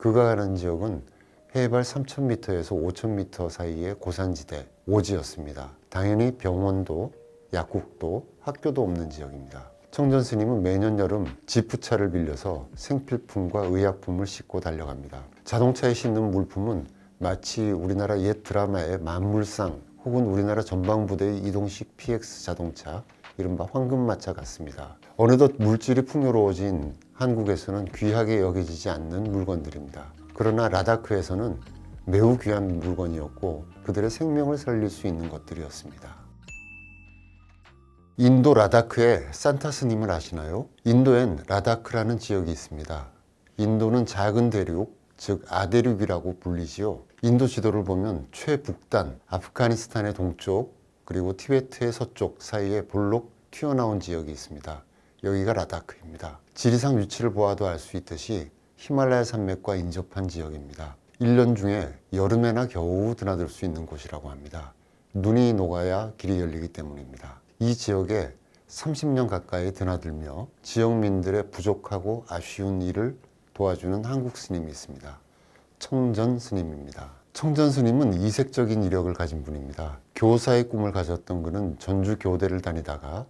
그가 가는 지역은 해발 3,000m에서 5,000m 사이의 고산지대 오지였습니다. 당연히 병원도 약국도 학교도 없는 지역입니다. 청전 스님은 매년 여름 지프차를 빌려서 생필품과 의약품을 싣고 달려갑니다. 자동차에 싣는 물품은 마치 우리나라 옛 드라마의 만물상 혹은 우리나라 전방부대의 이동식 PX 자동차, 이른바 황금마차 같습니다. 어느덧 물질이 풍요로워진 한국에서는 귀하게 여겨지지 않는 물건들입니다. 그러나 라다크에서는 매우 귀한 물건이었고 그들의 생명을 살릴 수 있는 것들이었습니다. 인도 라다크의 산타 스님을 아시나요? 인도엔 라다크라는 지역이 있습니다. 인도는 작은 대륙, 즉 아대륙이라고 불리지요. 인도 지도를 보면 최북단, 아프가니스탄의 동쪽, 그리고 티베트의 서쪽 사이에 볼록 튀어나온 지역이 있습니다. 여기가 라다크입니다. 지리상 위치를 보아도 알 수 있듯이 히말라야 산맥과 인접한 지역입니다. 1년 중에 여름에나 겨우 드나들 수 있는 곳이라고 합니다. 눈이 녹아야 길이 열리기 때문입니다. 이 지역에 30년 가까이 드나들며 지역민들의 부족하고 아쉬운 일을 도와주는 한국 스님이 있습니다. 청전 스님입니다. 청전 스님은 이색적인 이력을 가진 분입니다. 교사의 꿈을 가졌던 그는 전주 교대를 다니다가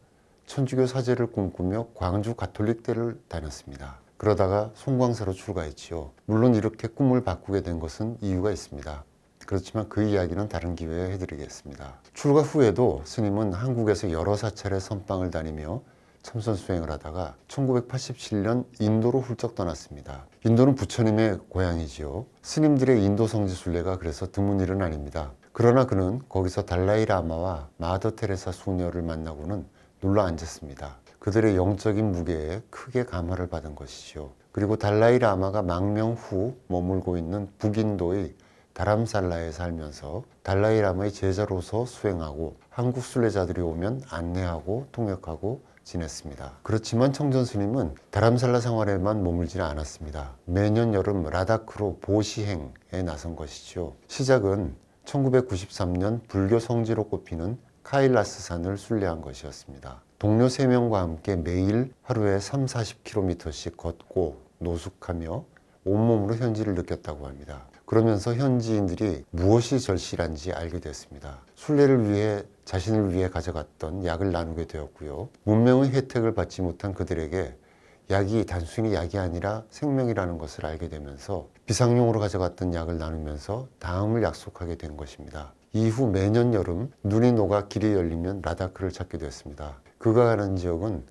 천주교 사제를 꿈꾸며 광주 가톨릭대를 다녔습니다. 그러다가 송광사로 출가했지요. 물론 이렇게 꿈을 바꾸게 된 것은 이유가 있습니다. 그렇지만 그 이야기는 다른 기회에 해드리겠습니다. 출가 후에도 스님은 한국에서 여러 사찰의 선방을 다니며 참선 수행을 하다가 1987년 인도로 훌쩍 떠났습니다. 인도는 부처님의 고향이지요. 스님들의 인도 성지 순례가 그래서 드문 일은 아닙니다. 그러나 그는 거기서 달라이 라마와 마더 테레사 수녀를 만나고는 눌러 앉았습니다. 그들의 영적인 무게에 크게 감화를 받은 것이지요. 그리고 달라이 라마가 망명 후 머물고 있는 북인도의 다람살라에 살면서 달라이 라마의 제자로서 수행하고 한국 순례자들이 오면 안내하고 통역하고 지냈습니다. 그렇지만 청전 스님은 다람살라 생활에만 머물지 않았습니다. 매년 여름 라다크로 보시행에 나선 것이죠. 시작은 1993년 불교 성지로 꼽히는 카일라스 산을 순례한 것이었습니다. 동료 3명과 함께 매일 하루에 30-40km씩 걷고 노숙하며 온몸으로 현지를 느꼈다고 합니다. 그러면서 현지인들이 무엇이 절실한지 알게 됐습니다. 순례를 위해 자신을 위해 가져갔던 약을 나누게 되었고요. 문명의 혜택을 받지 못한 그들에게 약이 단순히 약이 아니라 생명이라는 것을 알게 되면서 비상용으로 가져갔던 약을 나누면서 다음을 약속하게 된 것입니다. 이후 매년 여름 눈이 녹아 길이 열리면 라다크를 찾게 됐습니다. 그가 가는 지역은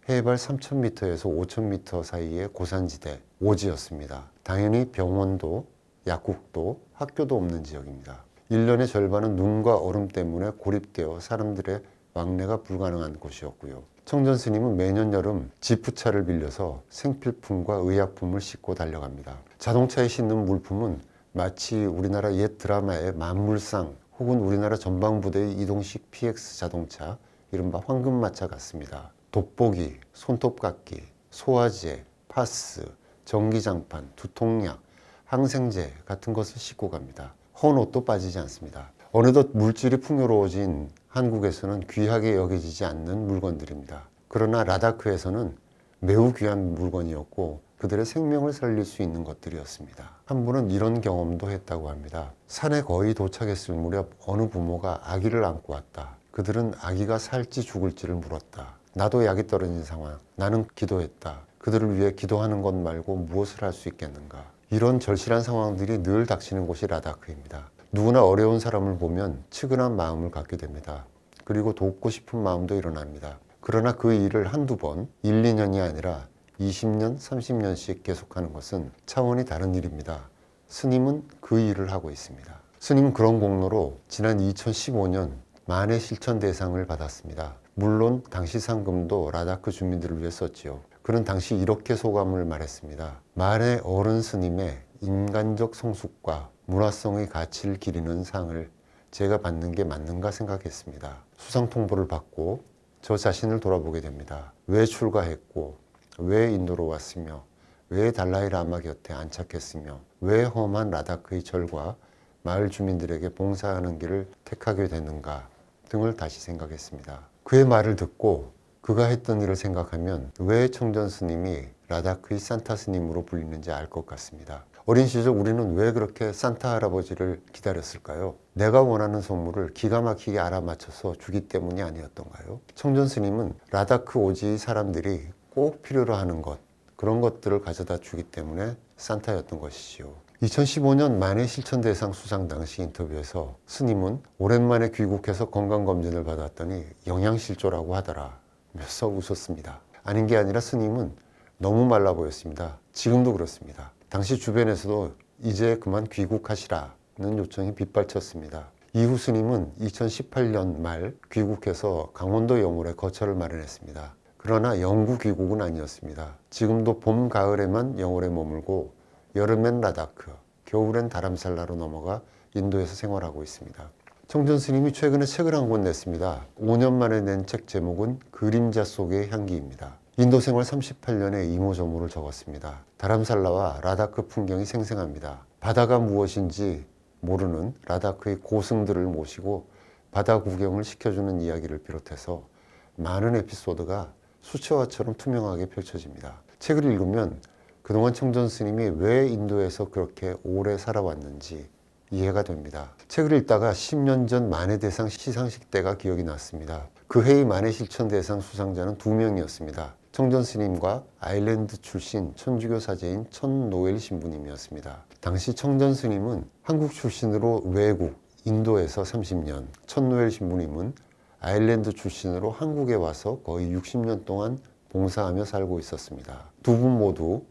해발 3,000m에서 5,000m 사이의 고산지대 오지였습니다. 당연히 병원도 약국도 학교도 없는 지역입니다. 1년의 절반은 눈과 얼음 때문에 고립되어 사람들의 왕래가 불가능한 곳이었고요. 청전 스님은 매년 여름 지프차를 빌려서 생필품과 의약품을 싣고 달려갑니다. 자동차에 싣는 물품은 마치 우리나라 옛 드라마의 만물상 혹은 우리나라 전방부대의 이동식 PX 자동차, 이른바 황금마차 같습니다. 돋보기, 손톱깎이, 소화제, 파스, 전기장판, 두통약, 항생제 같은 것을 싣고 갑니다. 헌 옷도 빠지지 않습니다. 어느덧 물질이 풍요로워진 한국에서는 귀하게 여겨지지 않는 물건들입니다. 그러나 라다크에서는 매우 귀한 물건이었고 그들의 생명을 살릴 수 있는 것들이었습니다. 한 분은 이런 경험도 했다고 합니다. 산에 거의 도착했을 무렵 어느 부모가 아기를 안고 왔다. 그들은 아기가 살지 죽을지를 물었다. 나도 약이 떨어진 상황. 나는 기도했다. 그들을 위해 기도하는 것 말고 무엇을 할 수 있겠는가. 이런 절실한 상황들이 늘 닥치는 곳이 라다크입니다. 누구나 어려운 사람을 보면 측은한 마음을 갖게 됩니다. 그리고 돕고 싶은 마음도 일어납니다. 그러나 그 일을 한두 번, 1, 2년이 아니라 20년, 30년씩 계속하는 것은 차원이 다른 일입니다. 스님은 그 일을 하고 있습니다. 스님은 그런 공로로 지난 2015년 만해 실천 대상을 받았습니다. 물론 당시 상금도 라다크 주민들을 위해 썼지요. 그는 당시 이렇게 소감을 말했습니다. 만해 어른 스님의 인간적 성숙과 문화성의 가치를 기리는 상을 제가 받는 게 맞는가 생각했습니다. 수상 통보를 받고 저 자신을 돌아보게 됩니다. 왜 출가했고 왜 인도로 왔으며 왜 달라이 라마 곁에 안착했으며 왜 험한 라다크의 절과 마을 주민들에게 봉사하는 길을 택하게 됐는가 등을 다시 생각했습니다. 그의 말을 듣고 그가 했던 일을 생각하면 왜 청전 스님이 라다크의 산타 스님으로 불리는지 알 것 같습니다. 어린 시절 우리는 왜 그렇게 산타 할아버지를 기다렸을까요? 내가 원하는 선물을 기가 막히게 알아맞혀서 주기 때문이 아니었던가요? 청전 스님은 라다크 오지의 사람들이 꼭 필요로 하는 것, 그런 것들을 가져다 주기 때문에 산타였던 것이지요. 2015년 만해 실천대상 수상 당시 인터뷰에서 스님은 오랜만에 귀국해서 건강검진을 받았더니 영양실조라고 하더라 면서 웃었습니다. 아닌 게 아니라 스님은 너무 말라 보였습니다. 지금도 그렇습니다. 당시 주변에서도 이제 그만 귀국하시라는 요청이 빗발쳤습니다. 이후 스님은 2018년 말 귀국해서 강원도 영월에 거처를 마련했습니다. 그러나 영구 귀국은 아니었습니다. 지금도 봄, 가을에만 영월에 머물고 여름엔 라다크, 겨울엔 다람살라로 넘어가 인도에서 생활하고 있습니다. 청전 스님이 최근에 책을 한 권 냈습니다. 5년 만에 낸 책 제목은 그림자 속의 향기입니다. 인도 생활 38년의 이모저모를 적었습니다. 다람살라와 라다크 풍경이 생생합니다. 바다가 무엇인지 모르는 라다크의 고승들을 모시고 바다 구경을 시켜주는 이야기를 비롯해서 많은 에피소드가 수채화처럼 투명하게 펼쳐집니다. 책을 읽으면 그동안 청전 스님이 왜 인도에서 그렇게 오래 살아왔는지 이해가 됩니다. 책을 읽다가 10년 전 만해대상 시상식 때가 기억이 났습니다. 그 해의 만해실천대상 수상자는 2명이었습니다. 청전 스님과 아일랜드 출신 천주교 사제인 천노엘 신부님이었습니다. 당시 청전 스님은 한국 출신으로 외국, 인도에서 30년, 천노엘 신부님은 아일랜드 출신으로 한국에 와서 거의 60년 동안 봉사하며 살고 있었습니다. 두 분 모두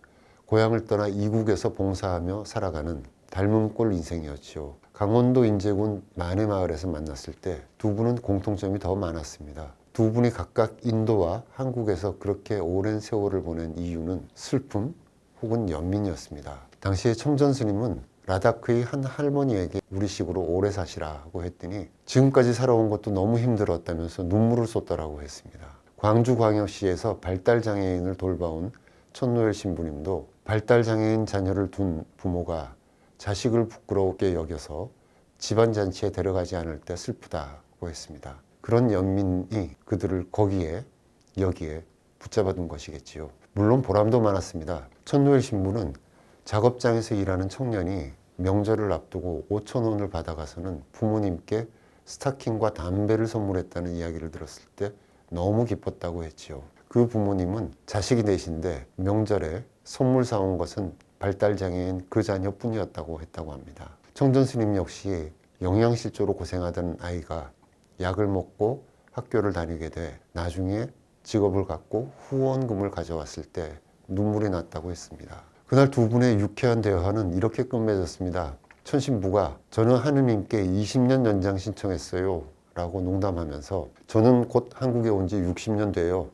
고향을 떠나 이국에서 봉사하며 살아가는 닮은 꼴 인생이었지요. 강원도 인제군 만해마을에서 만났을 때 두 분은 공통점이 더 많았습니다. 두 분이 각각 인도와 한국에서 그렇게 오랜 세월을 보낸 이유는 슬픔 혹은 연민이었습니다. 당시에 청전 스님은 라다크의 한 할머니에게 우리식으로 오래 사시라고 했더니 지금까지 살아온 것도 너무 힘들었다면서 눈물을 쏟더라고 했습니다. 광주광역시에서 발달장애인을 돌봐온 천노엘 신부님도 발달장애인 자녀를 둔 부모가 자식을 부끄럽게 여겨서 집안잔치에 데려가지 않을 때 슬프다고 했습니다. 그런 연민이 그들을 여기에 붙잡아둔 것이겠지요. 물론 보람도 많았습니다. 천노엘 신부는 작업장에서 일하는 청년이 명절을 앞두고 5,000원을 받아가서는 부모님께 스타킹과 담배를 선물했다는 이야기를 들었을 때 너무 기뻤다고 했지요. 그 부모님은 자식이 넷인데 명절에 선물 사온 것은 발달장애인 그 자녀뿐이었다고 했다고 합니다. 청전 스님 역시 영양실조로 고생하던 아이가 약을 먹고 학교를 다니게 돼 나중에 직업을 갖고 후원금을 가져왔을 때 눈물이 났다고 했습니다. 그날 두 분의 유쾌한 대화는 이렇게 끝맺었습니다. 천신부가 저는 하느님께 20년 연장 신청했어요 라고 농담하면서 저는 곧 한국에 온 지 60년 돼요.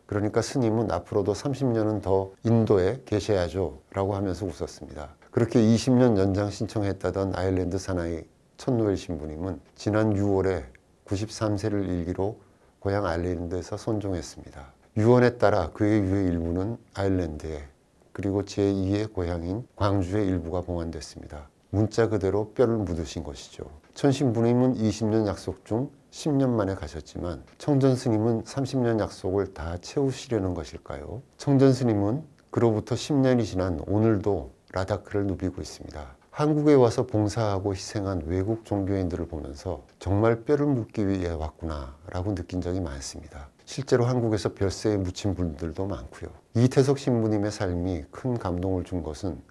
그러니까 스님은 앞으로도 30년은 더 인도에 계셔야죠 라고 하면서 웃었습니다. 그렇게 20년 연장 신청했다던 아일랜드 사나이 천노엘 신부님은 지난 6월에 93세를 일기로 고향 아일랜드에서 선종했습니다. 유언에 따라 그의 유해 일부는 아일랜드에 그리고 제2의 고향인 광주의 일부가 봉안됐습니다. 문자 그대로 뼈를 묻으신 것이죠. 천신부님은 20년 약속 중 10년 만에 가셨지만 청전 스님은 30년 약속을 다 채우시려는 것일까요? 청전 스님은 그로부터 10년이 지난 오늘도 라다크를 누비고 있습니다. 한국에 와서 봉사하고 희생한 외국 종교인들을 보면서 정말 뼈를 묻기 위해 왔구나 라고 느낀 적이 많습니다. 실제로 한국에서 별세에 묻힌 분들도 많고요. 이태석 신부님의 삶이 큰 감동을 준 것은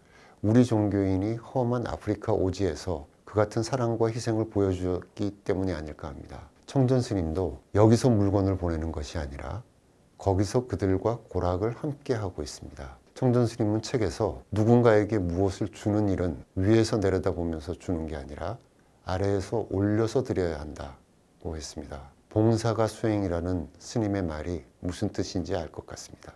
우리 종교인이 험한 아프리카 오지에서 그 같은 사랑과 희생을 보여주었기 때문이 아닐까 합니다. 청전 스님도 여기서 물건을 보내는 것이 아니라 거기서 그들과 고락을 함께 하고 있습니다. 청전 스님은 책에서 누군가에게 무엇을 주는 일은 위에서 내려다보면서 주는 게 아니라 아래에서 올려서 드려야 한다고 했습니다. 봉사가 수행이라는 스님의 말이 무슨 뜻인지 알 것 같습니다.